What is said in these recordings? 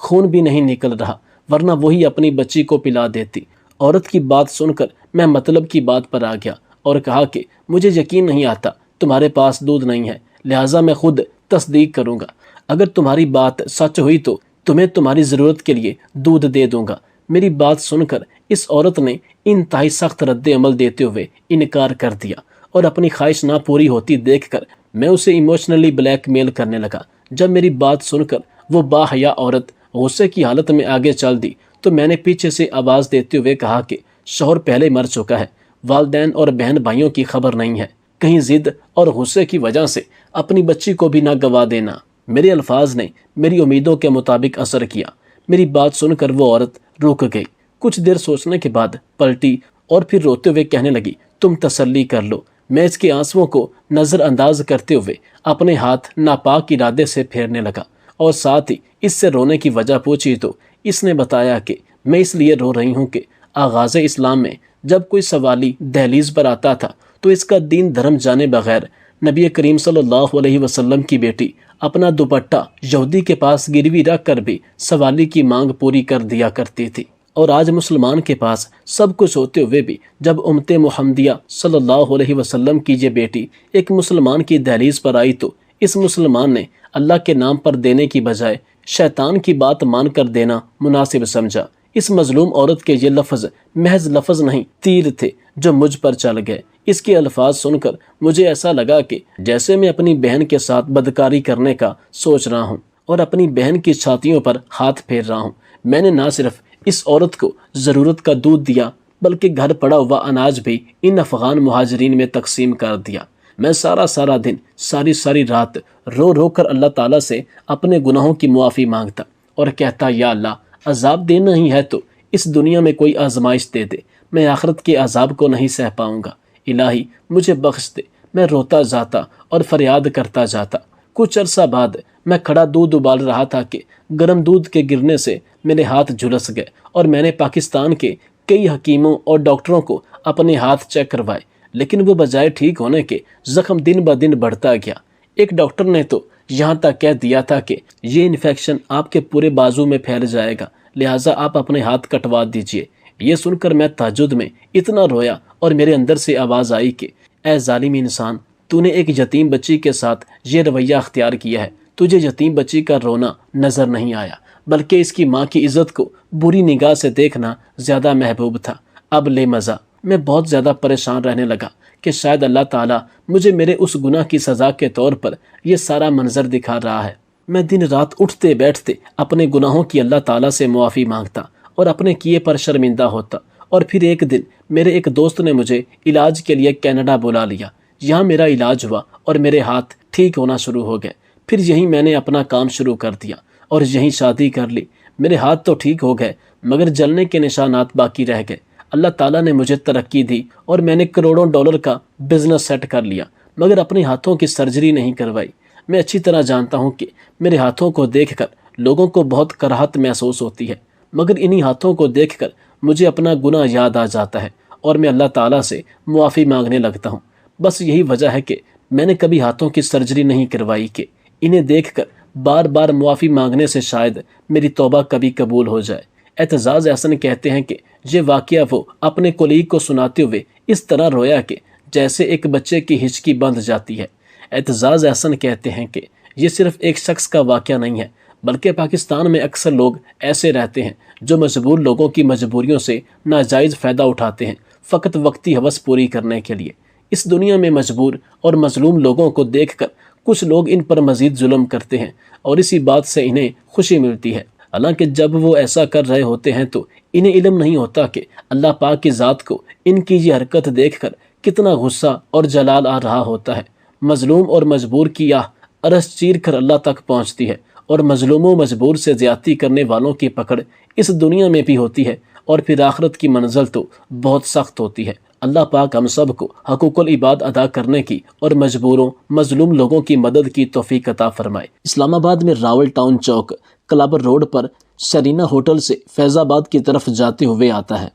خون بھی نہیں نکل رہا، ورنہ وہی اپنی بچی کو پلا دیتی۔ عورت کی بات سن کر میں مطلب کی بات پر آ گیا اور کہا کہ مجھے یقین نہیں آتا تمہارے پاس دودھ نہیں ہے، لہٰذا میں خود تصدیق کروں گا۔ اگر تمہاری بات سچ ہوئی تو تمہیں تمہاری ضرورت کے لیے دودھ دے دوں گا۔ میری بات سن کر اس عورت نے انتہائی سخت رد عمل دیتے ہوئے انکار کر دیا، اور اپنی خواہش نہ پوری ہوتی دیکھ کر میں اسے ایموشنلی بلیک میل کرنے لگا۔ جب میری بات سن کر وہ باحیا عورت غصے کی حالت میں آگے چل دی تو میں نے پیچھے سے آواز دیتے ہوئے کہا کہ شوہر پہلے مر چکا ہے، والدین اور بہن بھائیوں کی خبر نہیں ہے، کہیں ضد اور غصے کی وجہ سے اپنی بچی کو بھی نہ گوا دینا۔ میرے الفاظ نے میری امیدوں کے مطابق اثر کیا۔ میری بات سن کر وہ عورت رک گئی، کچھ دیر سوچنے کے بعد پلٹی اور پھر روتے ہوئے کہنے لگی، تم تسلی کر لو۔ میں اس کے آنسوؤں کو نظر انداز کرتے ہوئے اپنے ہاتھ ناپاک ارادے سے پھیرنے لگا، اور ساتھ ہی اس سے رونے کی وجہ پوچھی تو اس نے بتایا کہ میں اس لیے رو رہی ہوں کہ آغاز اسلام میں جب کوئی سوالی دہلیز پر آتا تھا تو اس کا دین دھرم جانے بغیر نبی کریم صلی اللہ علیہ وسلم کی بیٹی اپنا دوپٹہ یہودی کے پاس گروی رکھ کر بھی سوالی کی مانگ پوری کر دیا کرتی تھی۔ اور آج مسلمان کے پاس سب کچھ ہوتے ہوئے بھی جب امت محمدیہ صلی اللہ علیہ وسلم کی یہ بیٹی ایک مسلمان کی دہلیز پر آئی تو اس مسلمان نے اللہ کے نام پر دینے کی بجائے شیطان کی بات مان کر دینا مناسب سمجھا۔ اس مظلوم عورت کے یہ لفظ محض لفظ نہیں، تیر تھے جو مجھ پر چل گئے۔ اس کے الفاظ سن کر مجھے ایسا لگا کہ جیسے میں اپنی بہن کے ساتھ بدکاری کرنے کا سوچ رہا ہوں اور اپنی بہن کی چھاتیوں پر ہاتھ پھیر رہا ہوں۔ میں نے نہ صرف اس عورت کو ضرورت کا دودھ دیا بلکہ گھر پڑا ہوا اناج بھی ان افغان مہاجرین میں تقسیم کر دیا۔ میں سارا دن ساری رات رو رو کر اللہ تعالیٰ سے اپنے گناہوں کی معافی مانگتا اور کہتا، یا اللہ، عذاب دینا ہی ہے تو اس دنیا میں کوئی آزمائش دے دے، میں آخرت کے عذاب کو نہیں سہ پاؤں گا۔ الہی مجھے بخش دے۔ میں روتا جاتا اور فریاد کرتا جاتا۔ کچھ عرصہ بعد میں کھڑا دودھ ابال رہا تھا کہ گرم دودھ کے گرنے سے میرے ہاتھ جھلس گئے، اور میں نے پاکستان کے کئی حکیموں اور ڈاکٹروں کو اپنے ہاتھ چیک کروائے، لیکن وہ بجائے ٹھیک ہونے کے زخم دن بدن بڑھتا گیا۔ ایک ڈاکٹر نے تو یہاں تک کہہ دیا تھا کہ یہ انفیکشن آپ کے پورے بازو میں پھیل جائے گا، لہٰذا آپ اپنے ہاتھ کٹوا دیجئے۔ یہ سن کر میں تعجب میں اتنا رویا اور میرے اندر سے آواز آئی کہ اے ظالم انسان، تو نے ایک یتیم بچی کے ساتھ یہ رویہ اختیار کیا ہے۔ تجھے یتیم بچی کا رونا نظر نہیں آیا، بلکہ اس کی ماں کی عزت کو بری نگاہ سے دیکھنا زیادہ محبوب تھا۔ اب لے مزہ۔ میں بہت زیادہ پریشان رہنے لگا کہ شاید اللہ تعالیٰ مجھے میرے اس گناہ کی سزا کے طور پر یہ سارا منظر دکھا رہا ہے۔ میں دن رات اٹھتے بیٹھتے اپنے گناہوں کی اللہ تعالیٰ سے معافی مانگتا اور اپنے کیے پر شرمندہ ہوتا، اور پھر ایک دن میرے ایک دوست نے مجھے علاج کے لیے کینیڈا بلا لیا۔ یہاں میرا علاج ہوا اور میرے ہاتھ ٹھیک ہونا شروع ہو گئے۔ پھر یہیں میں نے اپنا کام شروع کر دیا اور یہیں شادی کر لی۔ میرے ہاتھ تو ٹھیک ہو گئے مگر جلنے کے نشانات باقی رہ گئے۔ اللہ تعالیٰ نے مجھے ترقی دی اور میں نے کروڑوں ڈالر کا بزنس سیٹ کر لیا، مگر اپنے ہاتھوں کی سرجری نہیں کروائی۔ میں اچھی طرح جانتا ہوں کہ میرے ہاتھوں کو دیکھ کر لوگوں کو بہت کراہت محسوس ہوتی ہے، مگر انہی ہاتھوں کو دیکھ کر مجھے اپنا گناہ یاد آ جاتا ہے اور میں اللہ تعالیٰ سے معافی مانگنے لگتا ہوں۔ بس یہی وجہ ہے کہ میں نے کبھی ہاتھوں کی سرجری نہیں کروائی کہ انہیں دیکھ کر بار بار معافی مانگنے سے شاید میری توبہ کبھی قبول ہو جائے۔ اعتزاز احسن کہتے ہیں کہ یہ واقعہ وہ اپنے کولیگ کو سناتے ہوئے اس طرح رویا کہ جیسے ایک بچے کی ہچکی بندھ جاتی ہے۔ اعتزاز احسن کہتے ہیں کہ یہ صرف ایک شخص کا واقعہ نہیں ہے، بلکہ پاکستان میں اکثر لوگ ایسے رہتے ہیں جو مجبور لوگوں کی مجبوریوں سے ناجائز فائدہ اٹھاتے ہیں، فقط وقتی ہوس پوری کرنے کے لیے۔ اس دنیا میں مجبور اور مظلوم لوگوں کو دیکھ کر کچھ لوگ ان پر مزید ظلم کرتے ہیں اور اسی بات سے انہیں خوشی ملتی ہے، حالانکہ جب وہ ایسا کر رہے ہوتے ہیں تو انہیں علم نہیں ہوتا کہ اللہ پاک کی ذات کو ان کی یہ حرکت دیکھ کر کتنا غصہ اور جلال آ رہا ہوتا ہے۔ مظلوم اور مجبور کی آہ عرش چیر کر اللہ تک پہنچتی ہے، اور مظلوم و مجبور سے زیادتی کرنے والوں کی پکڑ اس دنیا میں بھی ہوتی ہے، اور پھر آخرت کی منزل تو بہت سخت ہوتی ہے۔ اللہ پاک ہم سب کو حقوق العباد ادا کرنے کی اور مجبوروں مظلوم لوگوں کی مدد کی توفیق عطا فرمائے۔ اسلام آباد میں راول ٹاؤن چوک کلابر روڈ پر سرینا ہوٹل سے فیض آباد کی طرف جاتے ہوئے آتا ہے۔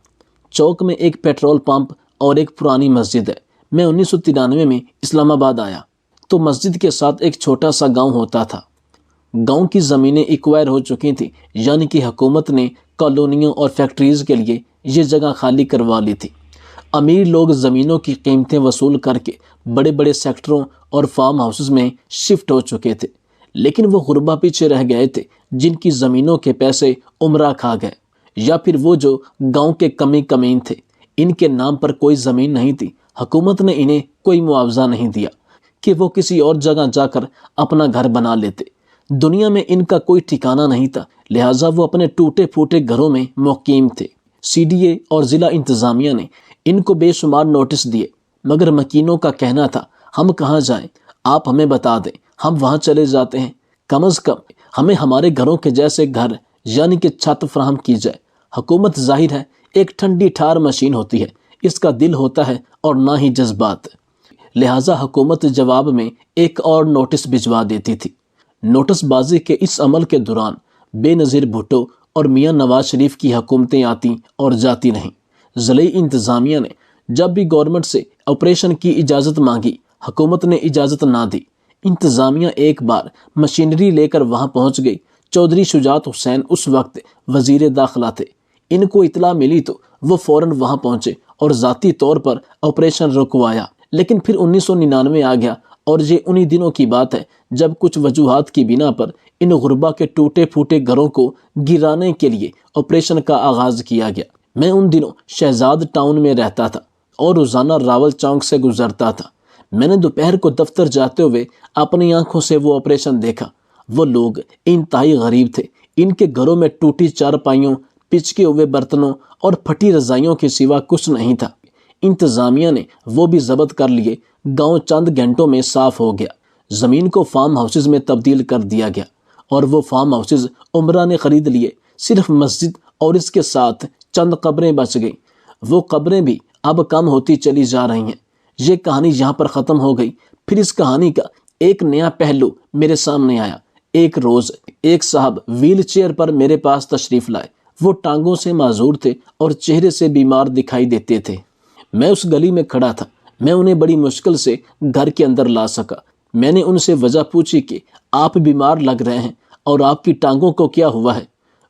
چوک میں ایک پیٹرول پمپ اور ایک پرانی مسجد ہے۔ میں 1993 میں اسلام آباد آیا تو مسجد کے ساتھ ایک چھوٹا سا گاؤں ہوتا تھا۔ گاؤں کی زمینیں ایکوائر ہو چکی تھیں، یعنی کہ حکومت نے کالونیوں اور فیکٹریز کے لیے یہ جگہ خالی کروا لی تھی۔ امیر لوگ زمینوں کی قیمتیں وصول کر کے بڑے بڑے سیکٹروں اور فارم ہاؤسز میں شفٹ ہو چکے تھے، لیکن وہ غربا پیچھے رہ گئے تھے جن کی زمینوں کے پیسے عمرہ کھا گئے، یا پھر وہ جو گاؤں کے کمی کمین تھے، ان کے نام پر کوئی زمین نہیں تھی، حکومت نے انہیں کوئی معاوضہ نہیں دیا کہ وہ کسی اور جگہ جا کر اپنا گھر بنا لیتے۔ دنیا میں ان کا کوئی ٹھکانہ نہیں تھا، لہٰذا وہ اپنے ٹوٹے پھوٹے گھروں میں مقیم تھے۔ سی ڈی اے اور ضلع انتظامیہ نے ان کو بے شمار نوٹس دیے، مگر مکینوں کا کہنا تھا ہم کہاں جائیں، آپ ہمیں بتا دیں، ہم وہاں چلے جاتے ہیں، کم از کم ہمیں ہمارے گھروں کے جیسے گھر یعنی کہ چھت فراہم کی جائے۔ حکومت ظاہر ہے ایک ٹھنڈی ٹھار مشین ہوتی ہے، اس کا دل ہوتا ہے اور نہ ہی جذبات، لہٰذا حکومت جواب میں ایک اور نوٹس بھجوا دیتی تھی۔ نوٹس بازی کے اس عمل کے دوران بے نظیر بھٹو اور میاں نواز شریف کی حکومتیں آتی اور جاتی رہیں۔ ضلعی انتظامیہ نے جب بھی گورنمنٹ سے آپریشن کی اجازت مانگی، حکومت نے اجازت نہ دی۔ انتظامیہ ایک بار مشینری لے کر وہاں پہنچ گئی۔ چودھری شجاعت حسین اس وقت وزیر داخلہ تھے، ان کو اطلاع ملی تو وہ فوراً وہاں پہنچے اور ذاتی طور پر آپریشن رکوایا، لیکن پھر 1999 آ گیا اور یہ انہی دنوں کی بات ہے جب کچھ وجوہات کی بنا پر ان غربا کے ٹوٹے پھوٹے گھروں کو گرانے کے لیے آپریشن کا آغاز کیا گیا۔ میں ان دنوں شہزاد ٹاؤن میں رہتا تھا اور روزانہ راول چوک سے گزرتا تھا۔ میں نے دوپہر کو دفتر جاتے ہوئے اپنی آنکھوں سے وہ آپریشن دیکھا۔ وہ لوگ انتہائی غریب تھے، ان کے گھروں میں ٹوٹی چارپائیوں، پچکے ہوئے برتنوں اور پھٹی رضائیوں کے سوا کچھ نہیں تھا۔ انتظامیہ نے وہ بھی ضبط کر لیے۔ گاؤں چند گھنٹوں میں صاف ہو گیا، زمین کو فارم ہاؤسز میں تبدیل کر دیا گیا اور وہ فارم ہاؤسز عمرہ نے خرید لیے۔ صرف مسجد اور اس کے ساتھ چند قبریں بچ گئیں، وہ قبریں بھی اب کم ہوتی چلی جا رہی ہیں۔ یہ کہانی یہاں پر ختم ہو گئی۔ پھر اس کہانی کا ایک نیا پہلو میرے سامنے آیا۔ ایک روز ایک صاحب ویل چیئر پر میرے پاس تشریف لائے۔ وہ ٹانگوں سے معذور تھے اور چہرے سے بیمار دکھائی دیتے تھے۔ میں اس گلی میں کھڑا تھا، میں انہیں بڑی مشکل سے گھر کے اندر لا سکا۔ میں نے ان سے وجہ پوچھی کہ آپ بیمار لگ رہے ہیں اور آپ کی ٹانگوں کو کیا ہوا ہے۔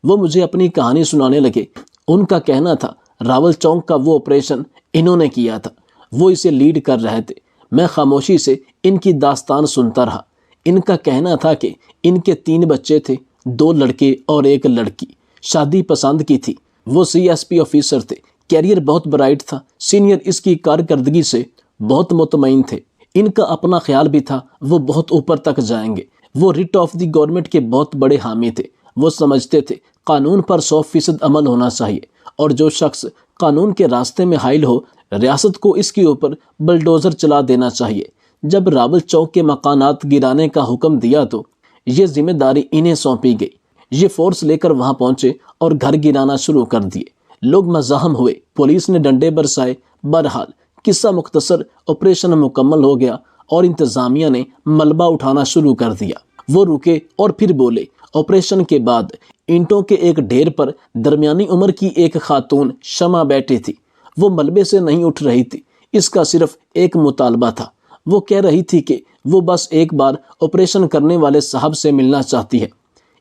وہ مجھے اپنی کہانی سنانے لگے۔ ان کا کہنا تھا راول چوک کا وہ آپریشن انہوں نے کیا تھا، وہ اسے لیڈ کر رہے تھے۔ میں خاموشی سے ان کی داستان سنتا رہا۔ ان کا کہنا تھا کہ ان کے 3 بچے تھے، 2 لڑکے اور 1 لڑکی، شادی پسند کی تھی۔ وہ سی ایس پی آفیسر تھے، کیریئر بہت برائٹ تھا، سینئر اس کی کارکردگی سے بہت مطمئن تھے۔ ان کا اپنا خیال بھی تھا وہ بہت اوپر تک جائیں گے۔ وہ ریٹ آف دی گورنمنٹ کے بہت بڑے حامی تھے۔ وہ سمجھتے تھے قانون پر 100% عمل ہونا چاہیے اور جو شخص قانون کے راستے میں حائل ہو، ریاست کو اس کے اوپر بلڈوزر چلا دینا چاہیے۔ جب راول چوک کے مکانات گرانے کا حکم دیا تو یہ ذمہ داری انہیں سونپی گئی۔ یہ فورس لے کر وہاں پہنچے اور گھر گرانا شروع کر دیے۔ لوگ مزاحم ہوئے، پولیس نے ڈنڈے برسائے۔ بہرحال قصہ مختصر، آپریشن مکمل ہو گیا اور انتظامیہ نے ملبہ اٹھانا شروع کر دیا۔ وہ رکے اور پھر بولے۔ آپریشن کے بعد اینٹوں کے ایک ڈھیر پر درمیانی عمر کی ایک خاتون شمع بیٹھی تھی۔ وہ ملبے سے نہیں اٹھ رہی تھی۔ اس کا صرف ایک مطالبہ تھا۔ وہ کہہ رہی تھی کہ وہ بس ایک بار آپریشن کرنے والے صاحب سے ملنا چاہتی ہے۔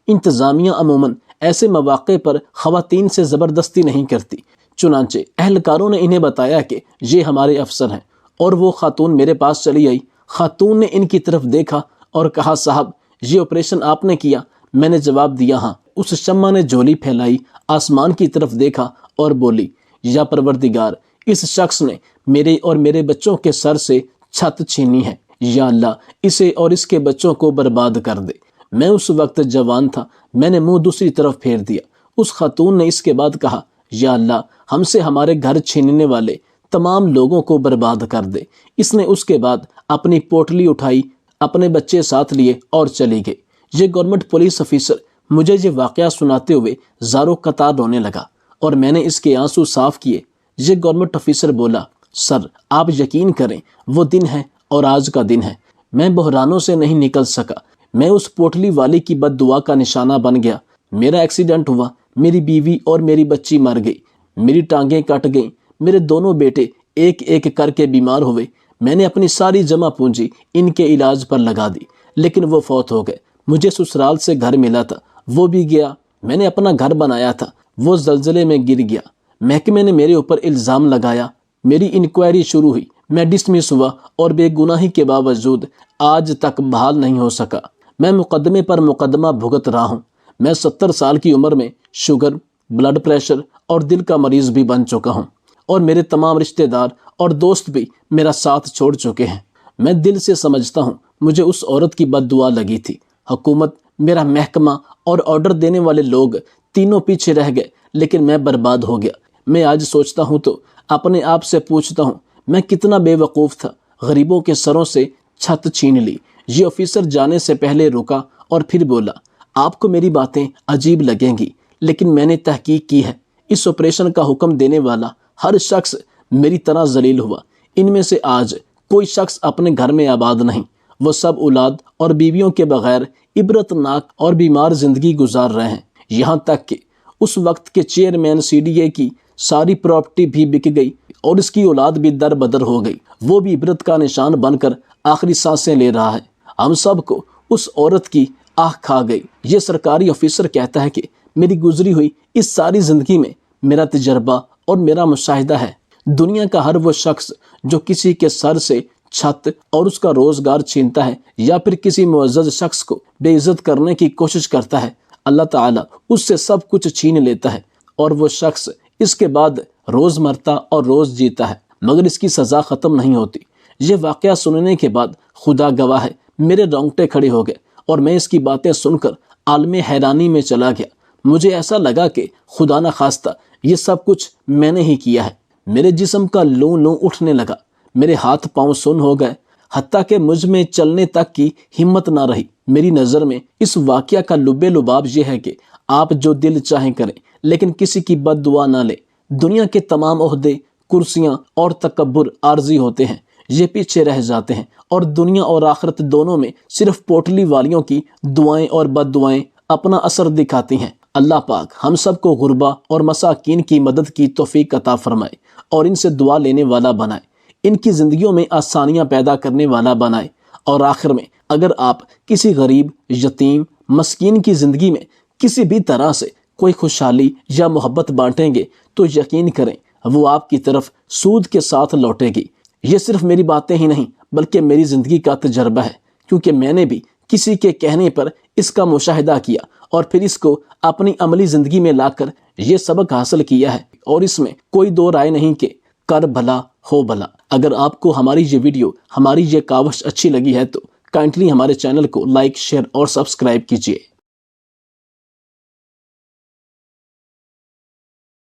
انتظامیہ عموماً ایسے مواقع پر خواتین سے زبردستی نہیں کرتی، چنانچہ اہلکاروں نے انہیں بتایا کہ یہ ہمارے افسر ہیں، اور وہ خاتون میرے پاس چلی آئی۔ خاتون نے ان کی طرف دیکھا اور کہا صاحب یہ آپریشن آپ نے کیا؟ میں نے جواب دیا ہاں۔ اس شمع نے جھولی پھیلائی، آسمان کی طرف دیکھا اور بولی یا پروردگار، اس شخص نے میرے اور میرے بچوں کے سر سے چھت چھینی ہے، یا اللہ اسے اور اس کے بچوں کو برباد کر دے۔ میں اس وقت جوان تھا، میں نے منہ دوسری طرف پھیر دیا۔ اس خاتون نے اس کے بعد کہا یا اللہ ہم سے ہمارے گھر چھیننے والے تمام لوگوں کو برباد کر دے۔ اس نے اس کے بعد اپنی پوٹلی اٹھائی، اپنے بچے ساتھ لیے اور چلی گئی۔ یہ گورنمنٹ پولیس افیسر مجھے یہ واقعہ سناتے ہوئے زاروں قطار رونے لگا اور میں نے اس کے آنسو صاف کیے۔ یہ گورنمنٹ افیسر بولا سر آپ یقین کریں وہ دن ہے اور آج کا دن ہے، میں بحرانوں سے نہیں نکل سکا، میں اس پوٹلی والی کی بد دعا کا نشانہ بن گیا۔ میرا ایکسیڈنٹ ہوا، میری بیوی اور میری بچی مر گئی، میری ٹانگیں کٹ گئیں، میرے دونوں بیٹے ایک ایک کر کے بیمار ہوئے۔ میں نے اپنی ساری جمع پونجی ان کے علاج پر لگا دی، لیکن وہ فوت ہو گئے۔ مجھے سسرال سے گھر ملا تھا، وہ بھی گیا۔ میں نے اپنا گھر بنایا تھا، وہ زلزلے میں گر گیا۔ محکمے نے میرے اوپر الزام لگایا، میری انکوائری شروع ہوئی، میں ڈسمس ہوا اور بے گناہی کے باوجود آج تک بحال نہیں ہو سکا۔ میں مقدمے پر مقدمہ بھگت رہا ہوں۔ میں 70 سال کی عمر میں شوگر، بلڈ پریشر اور دل کا مریض بھی بن چکا ہوں، اور میرے تمام رشتہ دار اور دوست بھی میرا ساتھ چھوڑ چکے ہیں۔ میں دل سے سمجھتا ہوں مجھے اس عورت کی بد دعا لگی تھی۔ حکومت، میرا محکمہ اور آرڈر دینے والے لوگ تینوں پیچھے رہ گئے، لیکن میں برباد ہو گیا۔ میں آج سوچتا ہوں تو اپنے آپ سے پوچھتا ہوں میں کتنا بے وقوف تھا۔ غریبوں کے سروں سے چھت چھین لی۔ یہ آفیسر جانے سے پہلے رکا اور پھر بولا، آپ کو میری باتیں عجیب لگیں گی، لیکن میں نے تحقیق کی ہے۔ اس آپریشن کا حکم دینے والا ہر شخص میری طرح ذلیل ہوا۔ ان میں سے آج کوئی شخص اپنے گھر میں آباد نہیں۔ وہ سب اولاد اور بیویوں کے بغیر عبرتناک اور بیمار زندگی گزار رہے ہیں۔ یہاں تک کہ اس وقت کے چیئرمین CDA کی ساری پراپرٹی بھی بک گئی اور اس کی اولاد بھی در بدر ہو گئی۔ وہ بھی عبرت کا نشان بن کر آخری سانسیں لے رہا ہے۔ ہم سب کو اس عورت کی آہ کھا گئی۔ یہ سرکاری آفیسر کہتا ہے کہ میری گزری ہوئی اس ساری زندگی میں میرا تجربہ اور میرا مشاہدہ ہے، دنیا کا ہر وہ شخص جو کسی کے سر سے چھت اور اس کا روزگار چھینتا ہے یا پھر کسی معزز شخص کو بے عزت کرنے کی کوشش کرتا ہے، اللہ تعالیٰ اس سے سب کچھ چھین لیتا ہے، اور وہ شخص اس کے بعد روز مرتا اور روز جیتا ہے، مگر اس کی سزا ختم نہیں ہوتی۔ یہ واقعہ سننے کے بعد خدا گواہ ہے میرے رونگٹے کھڑے ہو گئے، اور میں اس کی باتیں سن کر عالم حیرانی میں چلا گیا۔ مجھے ایسا لگا کہ خدا نہ خواستہ یہ سب کچھ میں نے ہی کیا ہے۔ میرے جسم کا لوں لوں اٹھنے لگا، میرے ہاتھ پاؤں سن ہو گئے، حتیٰ کہ مجھ میں چلنے تک کی ہمت نہ رہی۔ میری نظر میں اس واقعہ کا لب لباب یہ ہے کہ آپ جو دل چاہیں کریں، لیکن کسی کی بد دعا نہ لیں۔ دنیا کے تمام عہدے، کرسیاں اور تکبر عارضی ہوتے ہیں، یہ پیچھے رہ جاتے ہیں، اور دنیا اور آخرت دونوں میں صرف پوٹلی والیوں کی دعائیں اور بد دعائیں اپنا اثر دکھاتی ہیں۔ اللہ پاک ہم سب کو غربا اور مساکین کی مدد کی توفیق عطا فرمائے اور ان سے دعا لینے والا بنائے، ان کی زندگیوں میں آسانیاں پیدا کرنے والا بنائے۔ اور آخر میں اگر آپ کسی غریب، یتیم، مسکین کی زندگی میں کسی بھی طرح سے کوئی خوشحالی یا محبت بانٹیں گے تو یقین کریں وہ آپ کی طرف سود کے ساتھ لوٹے گی۔ یہ صرف میری باتیں ہی نہیں بلکہ میری زندگی کا تجربہ ہے، کیونکہ میں نے بھی کسی کے کہنے پر اس کا مشاہدہ کیا اور پھر اس کو اپنی عملی زندگی میں لا کر یہ سبق حاصل کیا ہے، اور اس میں کوئی دو رائے نہیں کہ کر بھلا ہو بھلا۔ اگر آپ کو ہماری یہ ویڈیو، ہماری یہ کاوش اچھی لگی ہے تو کائنڈلی ہمارے چینل کو لائک، شیئر اور سبسکرائب کیجیے۔